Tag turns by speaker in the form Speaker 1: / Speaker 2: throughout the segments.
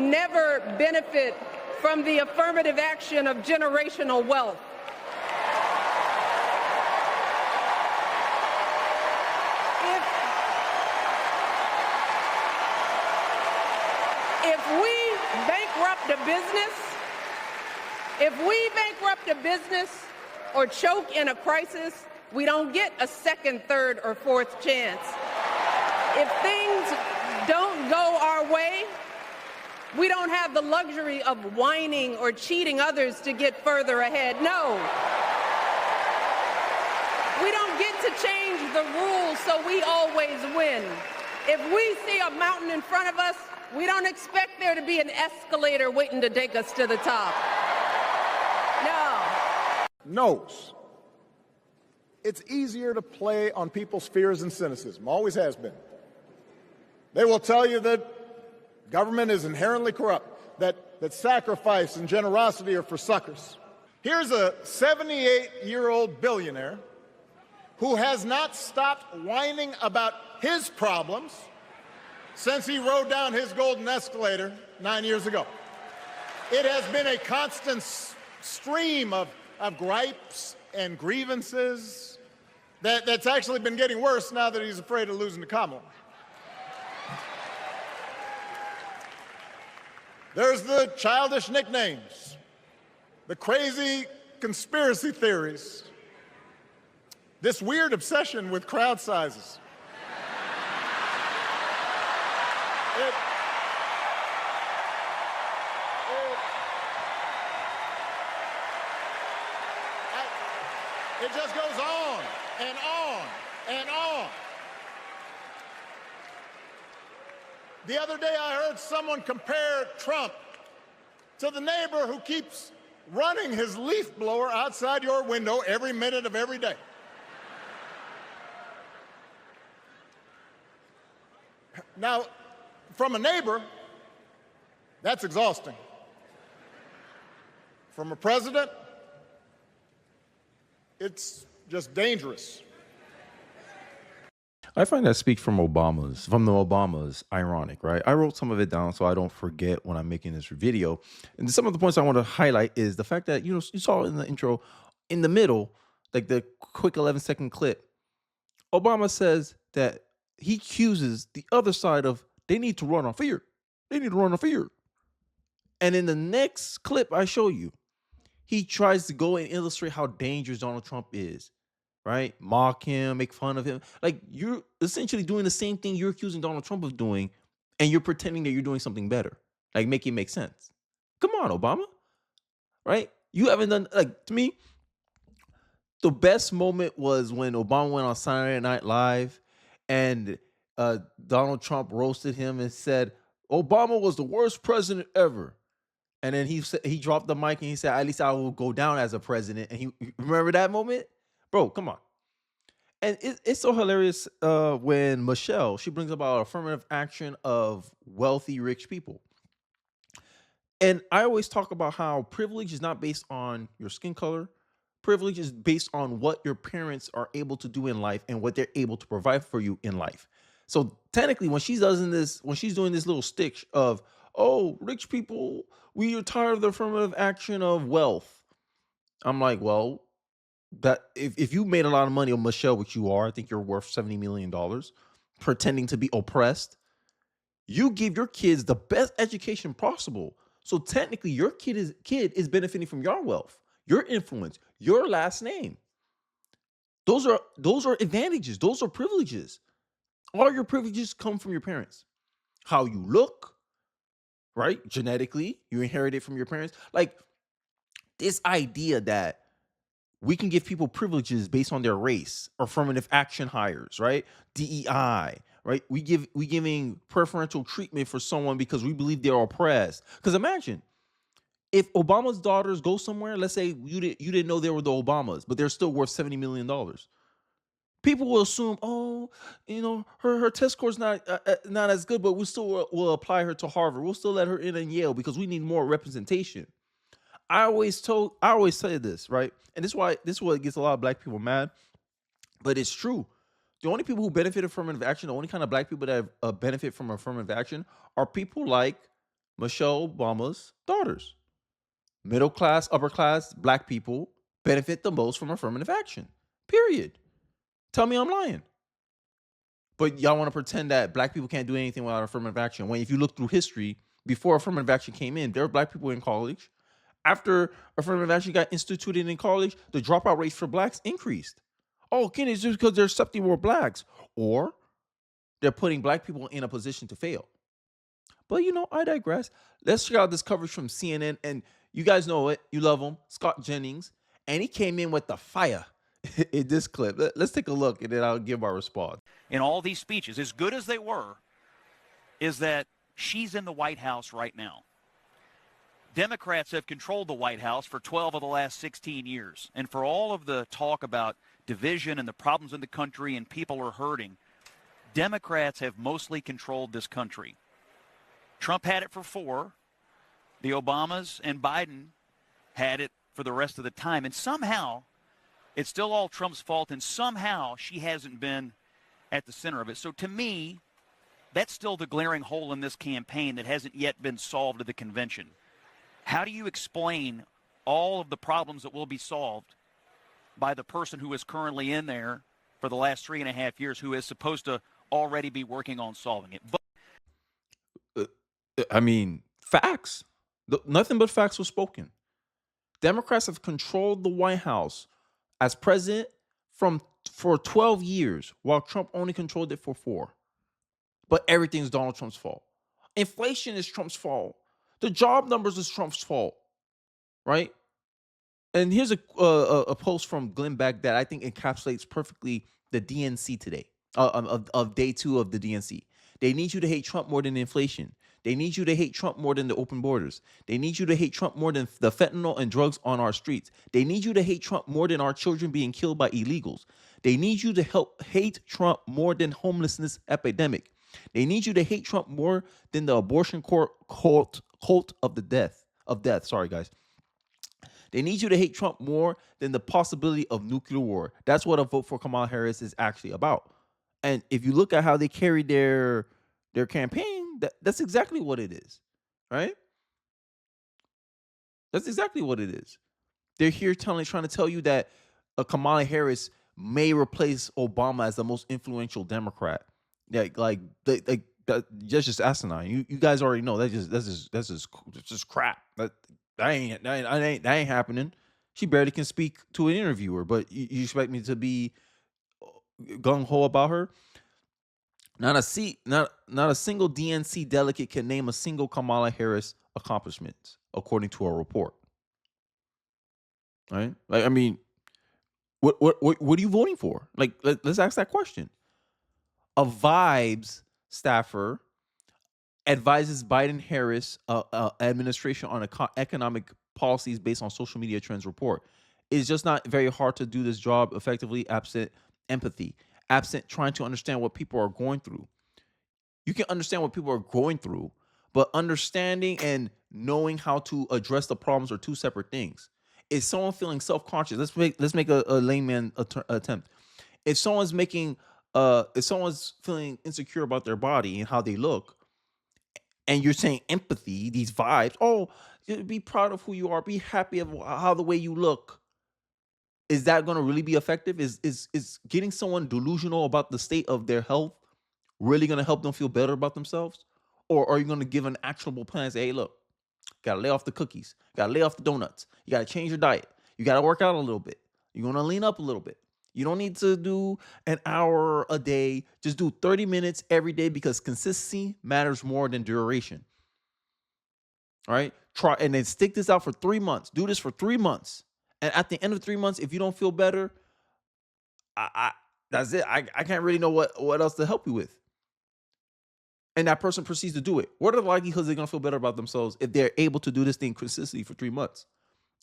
Speaker 1: never benefit from the affirmative action of generational wealth. If we bankrupt a business or choke in a crisis, we don't get a second, third, or fourth chance. If things don't go our way, we don't have the luxury of whining or cheating others to get further ahead. No. We don't get to change the rules so we always win. If we see a mountain in front of us, we don't expect there to be an escalator waiting to take us to the top. No.
Speaker 2: Knows it's easier to play on people's fears and cynicism, always has been. They will tell you that government is inherently corrupt, that sacrifice and generosity are for suckers. Here's a 78-year-old billionaire who has not stopped whining about his problems since he rode down his golden escalator 9 years ago. It has been a constant stream of gripes and grievances that's actually been getting worse now that he's afraid of losing to Kamala. There's the childish nicknames, the crazy conspiracy theories, this weird obsession with crowd sizes. It just goes on and on and on. The other day I heard someone compare Trump to the neighbor who keeps running his leaf blower outside your window every minute of every day. Now, from a neighbor, that's exhausting. From a president, it's just dangerous.
Speaker 3: I find that speak from the Obamas ironic, right? I wrote some of it down so I don't forget when I'm making this video. And some of the points I want to highlight is the fact that, you saw in the intro, in the middle, like the quick 11-second clip, Obama says that he accuses the other side of they need to run on fear. They need to run on fear. And in the next clip I show you, he tries to go and illustrate how dangerous Donald Trump is, right? Mock him, make fun of him. Like, you're essentially doing the same thing you're accusing Donald Trump of doing, and you're pretending that you're doing something better. Like, make it make sense. Come on, Obama, right? You haven't done, like, to me, the best moment was when Obama went on Saturday Night Live and Donald Trump roasted him and said, Obama was the worst president ever. And then he dropped the mic and he said, at least I will go down as a president. And you remember that moment? Bro, come on. And it's so hilarious when Michelle, she brings about affirmative action of wealthy, rich people. And I always talk about how privilege is not based on your skin color. Privilege is based on what your parents are able to do in life and what they're able to provide for you in life. So technically, when she's doing this little stick of, oh, rich people, we are tired of the affirmative action of wealth. I'm like, well, that if you made a lot of money on Michelle, which you are, I think you're worth $70 million, pretending to be oppressed, you give your kids the best education possible. So technically, your kid is benefiting from your wealth, your influence, your last name. Those are advantages. Those are privileges. All your privileges come from your parents. How you look, right? Genetically, you inherit it from your parents. Like, this idea that we can give people privileges based on their race, affirmative action hires, right? DEI, right? We giving preferential treatment for someone because we believe they're oppressed. Because imagine if Obama's daughters go somewhere, let's say you didn't know they were the Obamas, but they're still worth $70 million. People will assume, oh, her test score's not as good, but we still will apply her to Harvard. We'll still let her in Yale because we need more representation. I always say this, right? And this is what gets a lot of black people mad, but it's true. The only people who benefited from affirmative action, the only kind of black people that benefit from affirmative action are people like Michelle Obama's daughters. Middle class, upper class, black people benefit the most from affirmative action. Period. Tell me I'm lying. But y'all want to pretend that black people can't do anything without affirmative action. When if you look through history, before affirmative action came in, there were black people in college. After affirmative action got instituted in college, the dropout rates for blacks increased. Oh, again, it's just because they're accepting more blacks. Or they're putting black people in a position to fail. But I digress. Let's check out this coverage from CNN. And you guys know it. You love him. Scott Jennings. And he came in with the fire in this clip. Let's take a look and then I'll give our response.
Speaker 4: In all these speeches, as good as they were, is that she's in the White House right now. Democrats have controlled the White House for 12 of the last 16 years. And for all of the talk about division and the problems in the country and people are hurting, Democrats have mostly controlled this country. Trump had it for 4. The Obamas and Biden had it for the rest of the time. And somehow, it's still all Trump's fault, and somehow she hasn't been at the center of it. So to me, that's still the glaring hole in this campaign that hasn't yet been solved at the convention. How do you explain all of the problems that will be solved by the person who is currently in there for the last 3.5 years, who is supposed to already be working on solving it?
Speaker 3: Facts. Nothing but facts were spoken. Democrats have controlled the White House as president for 12 years, while Trump only controlled it for 4. But everything's Donald Trump's fault. Inflation is Trump's fault. The job numbers is Trump's fault, right? And here's a post from Glenn Beck that I think encapsulates perfectly the DNC today, of day 2 of the DNC. They need you to hate Trump more than inflation. They need you to hate Trump more than the open borders. They need you to hate Trump more than the fentanyl and drugs on our streets. They need you to hate Trump more than our children being killed by illegals. They need you to hate Trump more than homelessness epidemic. They need you to hate Trump more than the abortion cult of death. Sorry, guys. They need you to hate Trump more than the possibility of nuclear war. That's what a vote for Kamala Harris is actually about. And if you look at how they carry their campaign, that's exactly what it is, right? That's exactly what it is. They're here trying to tell you that Kamala Harris may replace Obama as the most influential Democrat. That's just asinine. You guys already know that's just crap. That ain't happening. She barely can speak to an interviewer, but you expect me to be gung ho about her? Not a single DNC delegate can name a single Kamala Harris accomplishment, according to a report. Right? What are you voting for? Let's ask that question. A Vibes staffer advises Biden-Harris administration on economic policies based on social media trends report. It's just not very hard to do this job effectively absent empathy, absent trying to understand what people are going through. You can understand what people are going through, but understanding and knowing how to address the problems are two separate things. Is someone feeling self-conscious? Let's make a layman attempt. If someone's feeling insecure about their body and how they look, and you're saying empathy, these vibes, be proud of who you are, be happy of how the way you look. Is that going to really be effective? Is getting someone delusional about the state of their health really going to help them feel better about themselves? Or are you going to give an actionable plan and say, hey, look, got to lay off the cookies, got to lay off the donuts, you got to change your diet, you got to work out a little bit, you're going to lean up a little bit. You don't need to do an hour a day. Just do 30 minutes every day, because consistency matters more than duration. All right? Try and then stick this out for 3 months. Do this for 3 months. And at the end of 3 months, if you don't feel better, that's it. I can't really know what else to help you with. And that person proceeds to do it. What are the likelihoods they're going to feel better about themselves if they're able to do this thing consistently for 3 months?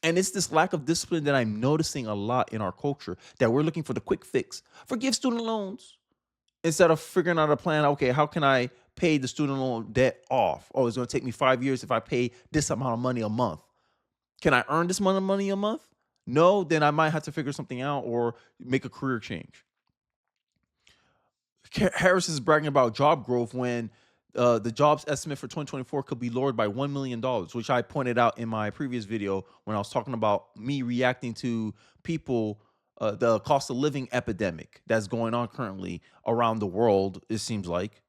Speaker 3: And it's this lack of discipline that I'm noticing a lot in our culture, that we're looking for the quick fix. Forgive student loans instead of figuring out a plan. Okay, how can I pay the student loan debt off? Oh, it's going to take me 5 years if I pay this amount of money a month. Can I earn this amount of money a month? No, then I might have to figure something out or make a career change. Harris is bragging about job growth when The jobs estimate for 2024 could be lowered by $1 million, which I pointed out in my previous video when I was talking about me reacting to people, the cost of living epidemic that's going on currently around the world, it seems like.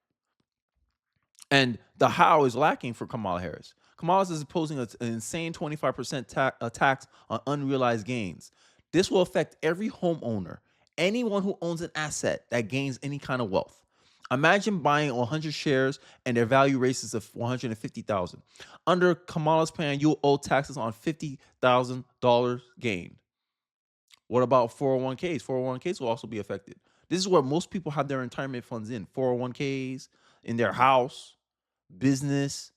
Speaker 3: And the how is lacking for Kamala Harris. Kamala is opposing an insane 25% tax on unrealized gains. This will affect every homeowner, anyone who owns an asset that gains any kind of wealth. Imagine buying 100 shares and their value raises to 150,000. Under Kamala's plan, you'll owe taxes on $50,000 gain. What about 401ks? 401ks will also be affected. This is where most people have their retirement funds in 401ks, in their house, business.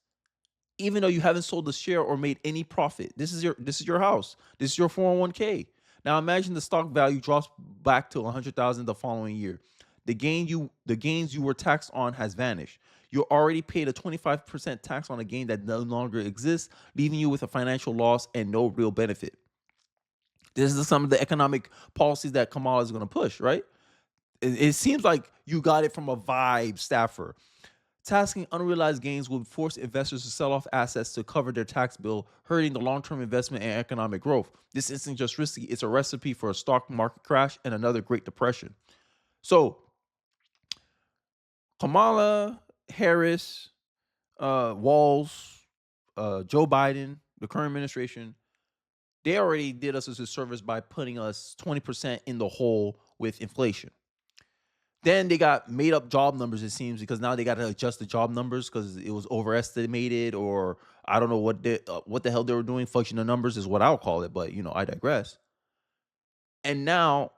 Speaker 3: Even though you haven't sold a share or made any profit, this is your house. This is your 401k. Now imagine the stock value drops back to 100,000 the following year. The gains you were taxed on has vanished. You already paid a 25% tax on a gain that no longer exists, leaving you with a financial loss and no real benefit. This is some of the economic policies that Kamala is going to push, right? It seems like you got it from a vibe staffer. Taxing unrealized gains will force investors to sell off assets to cover their tax bill, hurting the long-term investment and economic growth. This isn't just risky, it's a recipe for a stock market crash and another Great Depression. So, Kamala Harris, Walz, Joe Biden, the current administration, they already did us a disservice by putting us 20% in the hole with inflation. Then they got made up job numbers, it seems, because now they got to adjust the job numbers because it was overestimated, or I don't know what the hell they were doing. Functional numbers is what I'll call it, but I digress. And now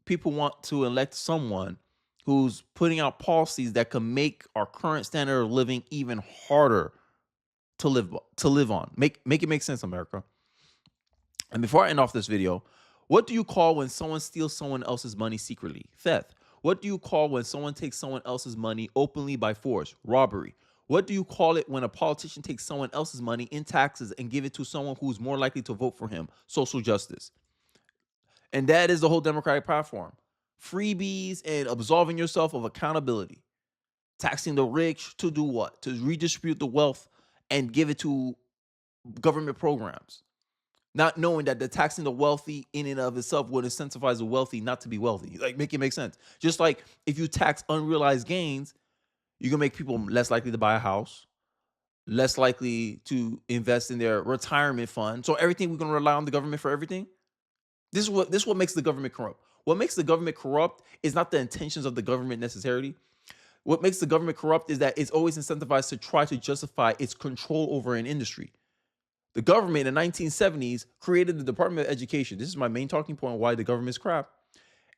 Speaker 3: people want to elect someone who's putting out policies that can make our current standard of living even harder to live on. Make it make sense, America. And before I end off this video, what do you call when someone steals someone else's money secretly? Theft. What do you call when someone takes someone else's money openly by force? Robbery. What do you call it when a politician takes someone else's money in taxes and give it to someone who's more likely to vote for him? Social justice. And that is the whole Democratic platform. Freebies and absolving yourself of accountability. Taxing the rich to do what? To redistribute the wealth and give it to government programs. Not knowing that the taxing the wealthy in and of itself would incentivize the wealthy not to be wealthy. Like, make it make sense. Just like if you tax unrealized gains, you're going to make people less likely to buy a house, less likely to invest in their retirement fund. So everything, we're going to rely on the government for everything. This is what makes the government corrupt. What makes the government corrupt is not the intentions of the government necessarily. What makes the government corrupt is that it's always incentivized to try to justify its control over an industry. The government in the 1970s created the Department of Education. This is my main talking point on why the government is crap.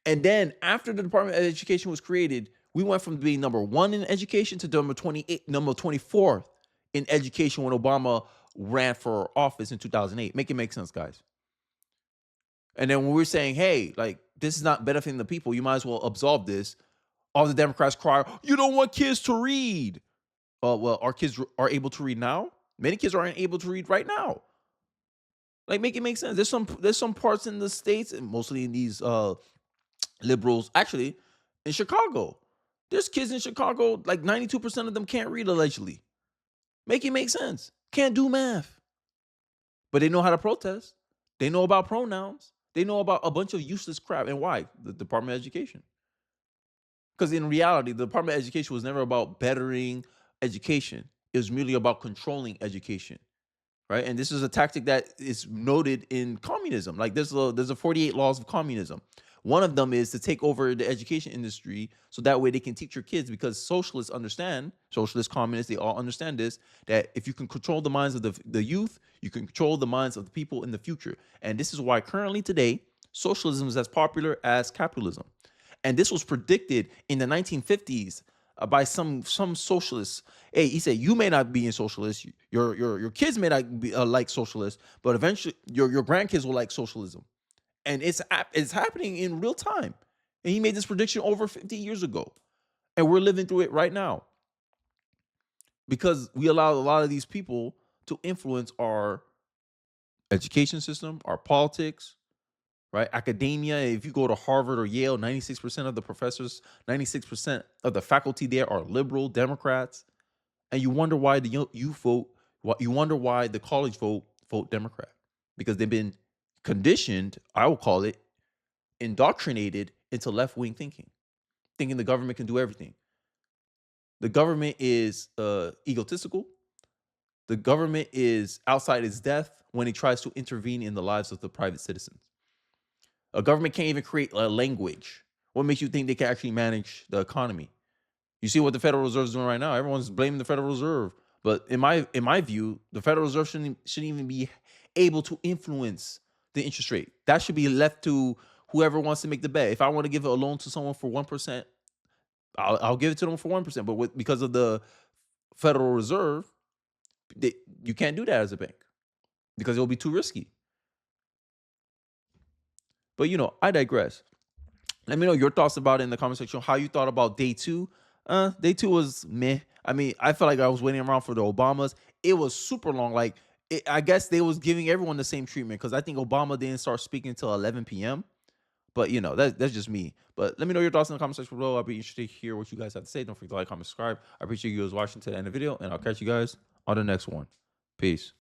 Speaker 3: And then after the Department of Education was created, we went from being number 1 in education to number 24th in education when Obama ran for office in 2008. Make it make sense, guys. And then when we're saying, hey, like, this is not benefiting the people, you might as well absolve this. All the Democrats cry, you don't want kids to read. Well, our kids are able to read now. Many kids aren't able to read right now. Like, make it make sense. There's some parts in the states, and mostly in these liberals, actually, in Chicago. There's kids in Chicago, like 92% of them can't read, allegedly. Make it make sense. Can't do math. But they know how to protest. They know about pronouns. They know about a bunch of useless crap. And why? The Department of Education. Because in reality, the Department of Education was never about bettering education. It was merely about controlling education, right? And this is a tactic that is noted in communism. Like, there's a 48 laws of communism. One of them is to take over the education industry so that way they can teach your kids, because socialists understand, socialists, communists, they all understand this, that if you can control the minds of the youth, you can control the minds of the people in the future. And this is why currently today, socialism is as popular as capitalism. And this was predicted in the 1950s by some socialists. Hey, he said, you may not be in socialist, your kids may not be like socialists, but eventually your grandkids will like socialism. And it's happening in real time. And he made this prediction over 50 years ago. And we're living through it right now. Because we allow a lot of these people to influence our education system, our politics, right? Academia. If you go to Harvard or Yale, 96% of the professors, 96% of the faculty there are liberal Democrats. and you wonder why the youth vote. You wonder why the college vote Democrat, because they've been conditioned. I will call it indoctrinated into left wing thinking the government can do everything. The government is egotistical. The government is outside its depth when it tries to intervene in the lives of the private citizens. A government can't even create a language. What makes you think they can actually manage the economy? You see what the Federal Reserve is doing right now. Everyone's blaming the Federal Reserve, but in my view, the Federal Reserve shouldn't even be able to influence the interest rate. That should be left to whoever wants to make the bet. If I want to give a loan to someone for 1%, I'll give it to them for 1%. But because of the Federal Reserve, you can't do that as a bank because it'll be too risky. But I digress. Let me know your thoughts about it in the comment section. How you thought about day two? Day two was meh. I mean, I felt like I was waiting around for the Obamas. It was super long. Like, I guess they was giving everyone the same treatment because I think Obama didn't start speaking until 11 p.m. But that's just me. But let me know your thoughts in the comment section below. I'll be interested to hear what you guys have to say. Don't forget to like, comment, subscribe. I appreciate you guys watching to the end of the video, and I'll catch you guys on the next one. Peace.